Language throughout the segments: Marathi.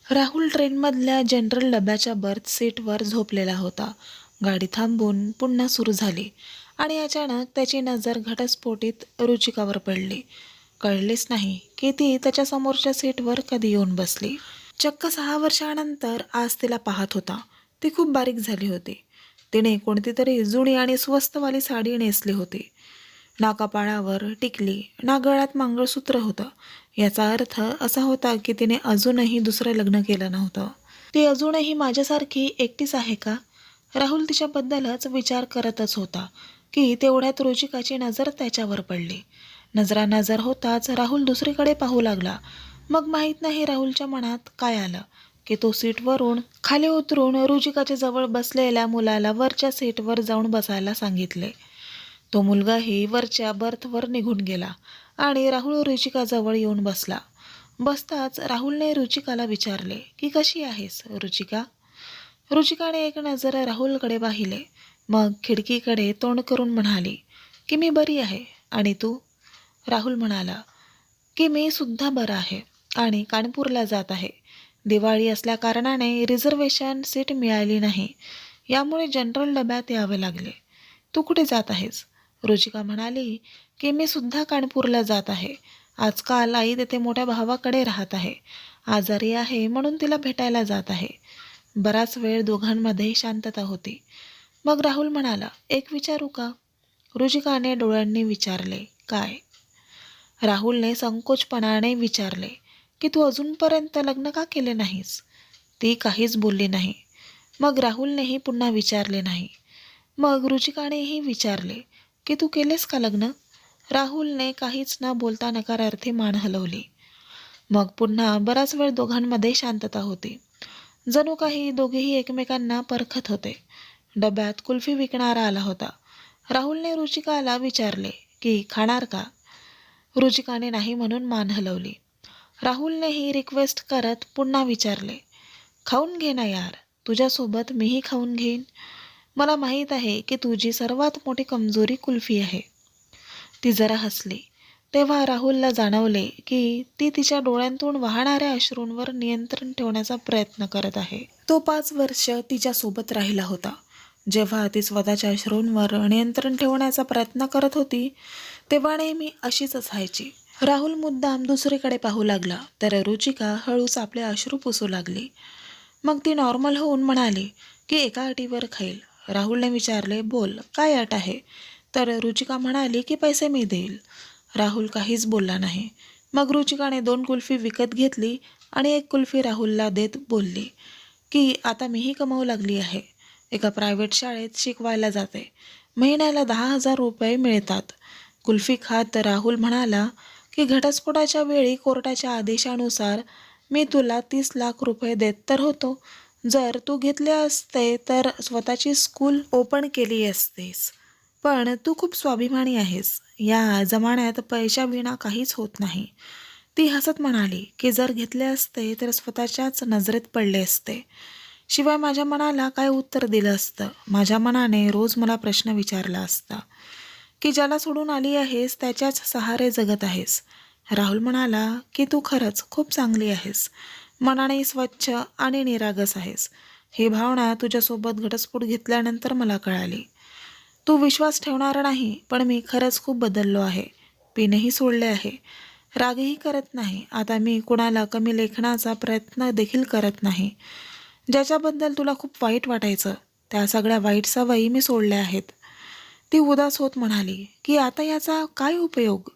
राहुल ट्रेनमधल्या जनरल डब्याच्या बर्थ सीटवर झोपलेला होता. गाडी थांबून पुन्हा सुरू झाली आणि अचानक त्याची नजर घटस्फोटीत रुचिकावर पडली. कळलेच नाही की ती त्याच्या समोरच्या सीटवर कधी येऊन बसली. चक्क 6 वर्षानंतर आज तिला पाहत होता. ती खूप बारीक झाली होती. तिने कोणती तरी जुनी आणि स्वस्तवाली साडी नेसली होती. ना कपाळावर टिकली ना गळ्यात मंगळसूत्र होतं. याचा अर्थ असा होता की तिने अजूनही दुसरं लग्न केलं नव्हतं. ती अजूनही माझ्यासारखी एकटीच आहे का? राहुल तिच्याबद्दलच विचार करतच होता की तेवढ्यात रुचिकाची नजर त्याच्यावर पडली. नजरानजर होताच राहुल दुसरीकडे पाहू लागला. मग माहीत नाही राहुलच्या मनात काय आलं की तो सीटवरून खाली उतरून रुचिकाच्या जवळ बसलेल्या मुलाला वरच्या सीटवर जाऊन बसायला सांगितले. तो मुलगाही वरच्या बर्थवर निघून गेला आणि राहुल रुचिकाजवळ येऊन बसला. बसताच राहुलने रुचिकाला विचारले की कशी आहेस रुचिका? रुचिकाने एक नजर राहुलकडे पाहिले, मग खिडकीकडे तोंड करून म्हणाली की मी बरी आहे. आणि तू? राहुल म्हणाला की मी सुद्धा बरा आहे आणि कानपूरला जात आहे. दिवाळी असल्याकारणाने रिझर्वेशन सीट मिळाली नाही, यामुळे जनरल डब्यात यावे लागले. तू कुठे जात आहेस? रुचिका म्हणाली की मी सुद्धा कानपूरला जात आहे. आजकाल आई तेथे मोठ्या भावाकडे राहत आहे. आजारी आहे म्हणून तिला भेटायला जात आहे. बराच वेळ दोघांमध्ये शांतता होती. मग राहुल म्हणाला, एक विचारू का? रुचिकाने डोळ्यांनी विचारले, काय? राहुलने संकोचपणाने विचारले की तू अजूनपर्यंत लग्न का केले नाहीस? ती काहीच बोलली नाही. मग राहुलनेही पुन्हा विचारले नाही. मग रुचिकानेही विचारले की तू केलेस का लग्न? राहुलने काहीच न बोलता नकारार्थी मान हलवली. मग पुन्हा बराच वेळ दोघांमध्ये शांतता होती. जणू काही दोघेही एकमेकांना परखत होते. डब्यात कुल्फी विकणारा आला होता. राहुलने रुचिकाला विचारले की खाणार का? रुचिकाने नाही म्हणून मान हलवली. राहुलनेही रिक्वेस्ट करत पुन्हा विचारले, खाऊन घे ना यार, तुझ्यासोबत मीही खाऊन घेईन. मला माहीत आहे की तुझी सर्वात मोठी कमजोरी कुल्फी आहे. ती जरा हसली. तेव्हा राहुलला जाणवले की ती तिच्या डोळ्यांतून वाहणाऱ्या अश्रूंवर नियंत्रण ठेवण्याचा प्रयत्न करत आहे. तो 5 वर्ष तिच्यासोबत राहिला होता. जेव्हा ती स्वतःच्या अश्रूंवर नियंत्रण ठेवण्याचा प्रयत्न करत होती तेव्हा नेहमी अशीच असायची. राहुल मुद्दाम दुसरीकडे पाहू लागला तर रुचिका हळूच आपले अश्रू पुसू लागली. मग ती नॉर्मल होऊन म्हणाली की एका अटीवर खाईल. राहुलने विचारले, बोल काय अट आहे? तर रुचिका म्हणाली की पैसे मी देईल. राहुल काहीच बोलला नाही. मग रुचिकाने 2 कुल्फी विकत घेतली आणि 1 कुल्फी राहुलला देत बोलली की आता मीही कमावू लागली आहे. एका प्रायव्हेट शाळेत शिकवायला जाते. महिन्याला 10,000 रुपये मिळतात. कुल्फी खात राहुल म्हणाला की घटस्फोटाच्या वेळी कोर्टाच्या आदेशानुसार मी तुला 30 लाख रुपये देत तर होतो. जर तू घेतले असते तर स्वतःची स्कूल ओपन केली असतेस. पण तू खूप स्वाभिमानी आहेस. या जमान्यात पैशाविना काहीच होत नाही. ती हसत म्हणाली की जर घेतले असते तर स्वतःच्याच नजरेत पडले असते. शिवाय माझ्या मनाला काय उत्तर दिलं असतं? माझ्या मनाने रोज मला प्रश्न विचारला असता की ज्याला सोडून आली आहेस त्याच्याच सहारे जगत आहेस. राहुल म्हणाला की तू खरंच खूप चांगली आहेस. मनाने स्वच्छ आणि निरागस आहेस. ही भावना तुझ्यासोबत घटस्फोट घेतल्यानंतर मला कळाली. तू विश्वास ठेवणार नाही, पण मी खरंच खूप बदललो आहे. पिणेही सोडले आहे. रागही करत नाही. आता मी कुणाला कमी लेखण्याचा प्रयत्न देखील करत नाही. ज्याच्याबद्दल तुला खूप वाईट वाटायचं त्या सगळ्या वाईट सवयी मी सोडल्या आहेत. ती उदास होत म्हणाली की आता याचा काय उपयोग?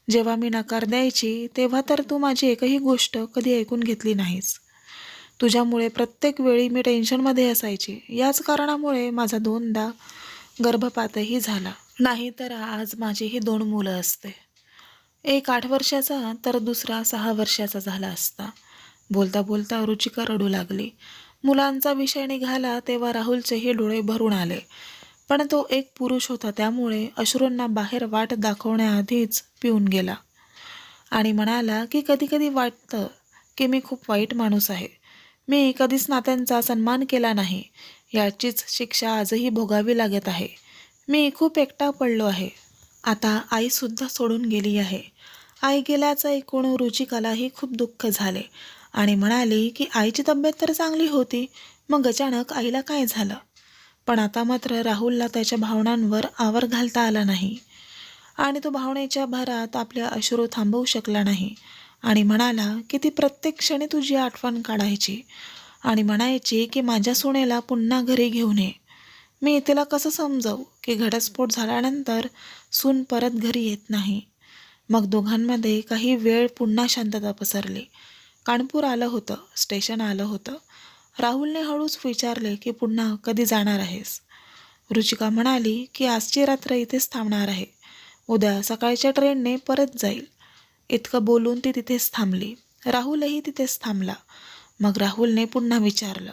जेव्हा मी नकार द्यायची तेव्हा तर तू माझी एकही गोष्ट कधी ऐकून घेतली नाहीस. तुझ्यामुळे प्रत्येक वेळी मी टेन्शनमध्ये असायची. याच कारणामुळे माझा 2दा गर्भपातही झाला. नाही तर आज माझीही 2 मुलं असते. एक 8 वर्षाचा तर दुसरा 6 वर्षाचा झाला असता. बोलता बोलता रुचिका रडू लागली. मुलांचा विषय निघाला तेव्हा राहुलचेही डोळे भरून आले. पण तो एक पुरुष होता त्यामुळे अश्रूंना बाहेर वाट दाखवण्याआधीच पिऊन गेला आणि म्हणाला की कधी कधी वाटतं की मी खूप वाईट माणूस आहे. मी कधीच नात्यांचा सन्मान केला नाही. याचीच शिक्षा आजही भोगावी लागत आहे. मी खूप एकटा पडलो आहे. आता आईसुद्धा सोडून गेली आहे. आई गेल्याचं ऐकून रुचिकालाही खूप दुःख झाले आणि म्हणाली की आईची तब्येत तर चांगली होती, मग अचानक आईला काय झालं? पण आता मात्र राहुलला त्याच्या भावनांवर आवर घालता आला नाही आणि तो भावनेच्या भरात आपले अश्रू थांबवू शकला नाही आणि म्हणाला की ती प्रत्येक क्षणी तुझी आठवण काढायची आणि म्हणायची की माझ्या सुनेला पुन्हा घरी घेऊन ये. मी तिला कसं समजावू की घटस्फोट झाल्यानंतर सून परत घरी येत नाही. मग दोघांमध्ये काही वेळ पुन्हा शांतता पसरली. कानपूर आलं होतं, स्टेशन आलं होतं. राहुलने हळूच विचारले की पुन्हा कधी जाणार आहेस? रुचिका म्हणाली की आजची रात्र इथेच थांबणार आहे. उद्या सकाळच्या ट्रेनने परत जाईल. इतकं बोलून ती तिथेच थांबली. राहुलही तिथेच थांबला. मग राहुलने पुन्हा विचारलं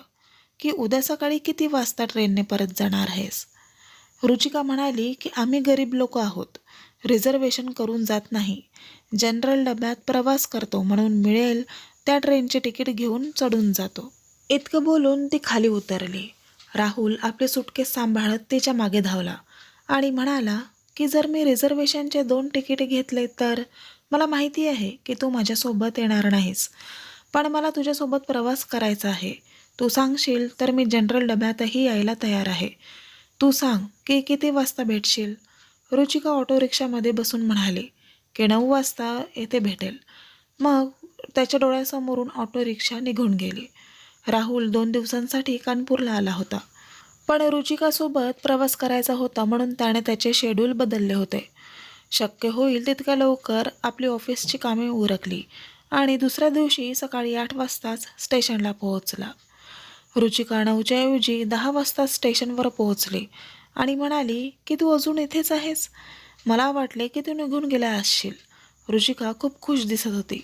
की उद्या सकाळी किती वाजता ट्रेनने परत जाणार आहेस? रुचिका म्हणाली की आम्ही गरीब लोक आहोत. रिझर्वेशन करून जात नाही. जनरल डब्यात प्रवास करतो म्हणून मिळेल त्या ट्रेनचे तिकीट घेऊन चढून जातो. इतकं बोलून ती खाली उतरली. राहुल आपले सुटकेस सांभाळत तिच्या मागे धावला आणि म्हणाला की जर मी रिझर्वेशनचे 2 तिकीट घेतले तर मला माहिती आहे की तू माझ्यासोबत येणार नाहीस. पण मला तुझ्यासोबत प्रवास करायचा आहे. तू सांगशील तर मी जनरल डब्यातही यायला तयार आहे. तू सांग की किती वाजता भेटशील? रुचिका ऑटो रिक्षामध्ये बसून म्हणाली की 9 वाजता येथे भेटेल. मग त्याच्या डोळ्यासमोरून ऑटो रिक्षा निघून गेली. राहुल 2 दिवसांसाठी कानपूरला आला होता. पण रुचिकासोबत प्रवास करायचा होता म्हणून त्याने त्याचे शेड्यूल बदलले होते. शक्य होईल तितक्या लवकर आपली ऑफिसची कामे उरकली आणि दुसऱ्या दिवशी सकाळी 8 वाजताच स्टेशनला पोहोचला. रुचिका 9च्या ऐवजी 10 वाजता स्टेशनवर पोहोचली आणि म्हणाली की तू अजून इथेच आहेस? मला वाटले की तू निघून गेला असशील. रुचिका खूप खुश दिसत होती.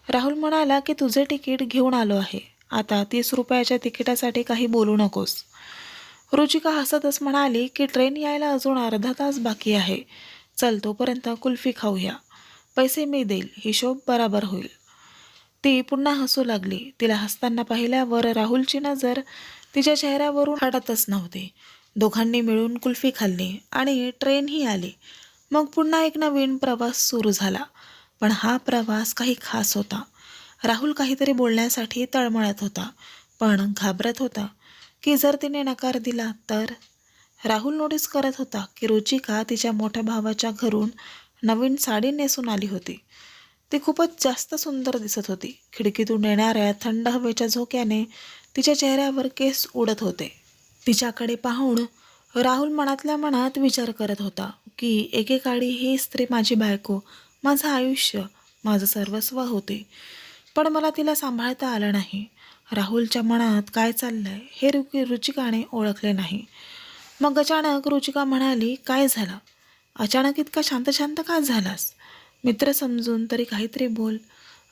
राहुल म्हणाला की तुझे तिकीट घेऊन आलो आहे. आता 30 रुपयाच्या तिकिटासाठी काही बोलू नकोस. रुचिका हसतच म्हणाली की ट्रेन यायला अजून अर्धा तास बाकी आहे. चल तोपर्यंत कुल्फी खाऊया. पैसे मी देईल, हिशोब बराबर होईल. ती पुन्हा हसू लागली. तिला हसताना पाहिल्यावर राहुलची नजर तिच्या चेहऱ्यावरून हटतच नव्हती. दोघांनी मिळून कुल्फी खाल्ली आणि ट्रेनही आली. मग पुन्हा एक नवीन प्रवास सुरू झाला. पण हा प्रवास काही खास होता. राहुल काहीतरी बोलण्यासाठी तळमळत होता, पण घाबरत होता की जर तिने नकार दिला तर. राहुल नोटीस करत होता की रुचिका तिच्या मोठ्या भावाच्या घरून नवीन साडी नेसून आली होती. ती खूपच जास्त सुंदर दिसत होती. खिडकीतून येणाऱ्या थंड हवेच्या झोक्याने तिच्या चेहऱ्यावर केस उडत होते. तिच्याकडे पाहून राहुल मनातल्या मनात विचार करत होता की एकेकाळी ही स्त्री माझी बायको, माझं आयुष्य, माझं सर्वस्व होते. पण मला तिला सांभाळता आलं नाही. राहुलच्या मनात काय चाललंय हे रुचिकाने ओळखले नाही. मग अचानक रुचिका म्हणाली, काय झालं? अचानक इतका शांत शांत का झालास? मित्र समजून तरी काहीतरी बोल.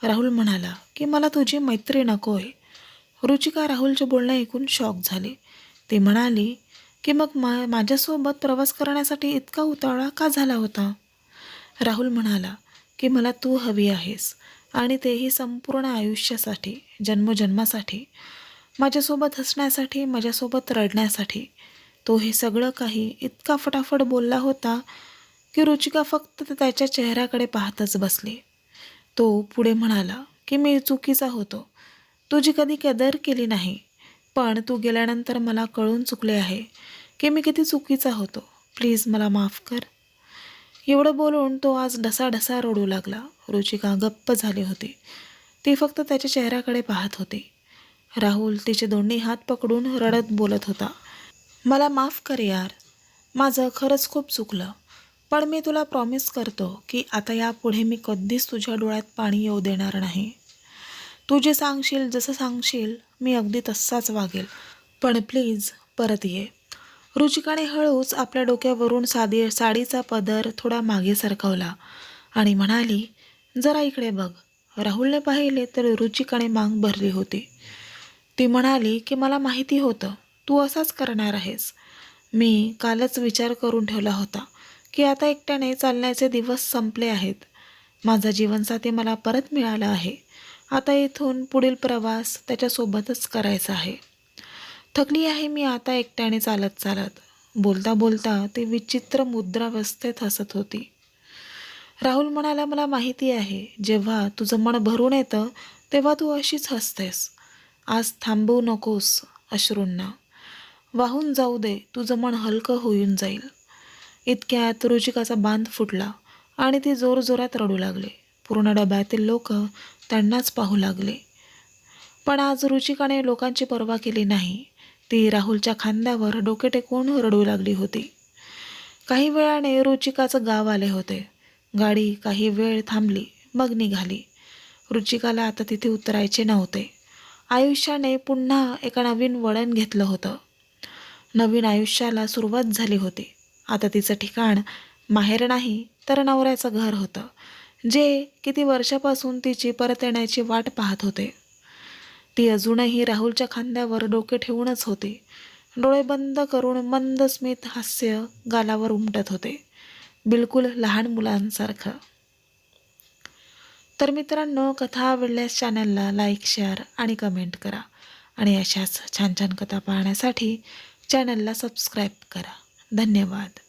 राहुल म्हणाला की मला तुझी मैत्री नको आहे. रुचिका राहुलचे बोलणे ऐकून शॉक झाली. ती म्हणाली की मग माझ्यासोबत प्रवास करण्यासाठी इतका उतावळा का झाला होता? राहुल म्हणाला की मला तू हवी आहेस आणि तेही संपूर्ण आयुष्यासाठी, जन्मोजन्मासाठी. माझ्यासोबत हसण्यासाठी, माझ्यासोबत रडण्यासाठी. तो हे सगळं काही इतका फटाफट बोलला होता की रुचिका फक्त त्याच्या चेहऱ्याकडे पाहतच बसली. तो पुढे म्हणाला की मी चुकीचा होतो. तुझी कधी कदर केली नाही. पण तू गेल्यानंतर मला कळून चुकले आहे की मी किती चुकीचा होतो. प्लीज मला माफ कर. एवढं बोलून तो आज ढसाढसा रडू लागला. रुचिका गप्प झाली होती. ती फक्त त्याच्या चेहऱ्याकडे पाहत होती. राहुल तिचे दोन्ही हात पकडून रडत बोलत होता, मला माफ कर यार. माझं खरंच खूप चुकलं. पण मी तुला प्रॉमिस करतो की आता यापुढे मी कधीच तुझ्या डोळ्यात पाणी येऊ देणार नाही. तू जे सांगशील, जसं सांगशील मी अगदी तसाच वागेल. पण प्लीज परत ये. रुचिकाने हळूच आपल्या डोक्यावरून साडीचा पदर थोडा मागे सरकवला आणि म्हणाली, जरा इकडे बघ. राहुलने पाहिले तर रुचिकाने मान भरली होती. ती म्हणाली की मला माहिती होतं तू असाच करणार आहेस. मी कालच विचार करून ठेवला होता की आता एकट्याने चालण्याचे दिवस संपले आहेत. माझा जीवनसाथी मला परत मिळाला आहे. आता इथून पुढील प्रवास त्याच्यासोबतच करायचा आहे. थकली आहे मी आता एकट्याने चालत चालत. बोलता बोलता ती विचित्र मुद्रावस्थेत हसत होती. राहुल म्हणाला, मला माहिती आहे जेव्हा तुझं मन भरून येतं तेव्हा तू अशीच हसतेस. आज थांबवू नकोस अश्रूंना. वाहून जाऊ दे, तुझं मन हलकं होऊन जाईल. इतक्यात रुचिकाचा बांध फुटला आणि ती जोरजोरात रडू लागली. पूर्ण डब्यातील लोक त्यांनाच पाहू लागले. पण आज रुचिकाने लोकांची पर्वा केली नाही. ती राहुलच्या खांद्यावर डोके टेकवून रडू लागली होती. काही वेळाने रुचिकाचं गाव आले होते. गाडी काही वेळ थांबली, मग निघाली. रुचिकाला आता तिथे उतरायचे नव्हते. आयुष्याने पुन्हा एका नवीन वळण घेतलं होतं. नवीन आयुष्याला सुरुवात झाली होती. आता तिचं ठिकाण माहेर नाही तर नवऱ्याचं घर होतं, जे किती वर्षापासून तिची परत येण्याची वाट पाहत होते. ती अजूनही राहुलच्या खांद्यावर डोके ठेवूनच होती. डोळे बंद करून मंद स्मित हास्य गालावर उमटत होते, बिलकुल लहान मुलांसारखं. तर मित्रांनो, कथा आवडल्यास चॅनलला लाईक, शेअर आणि कमेंट करा. आणि अशाच छान छान कथा पाहण्यासाठी चॅनलला सबस्क्राईब करा. धन्यवाद.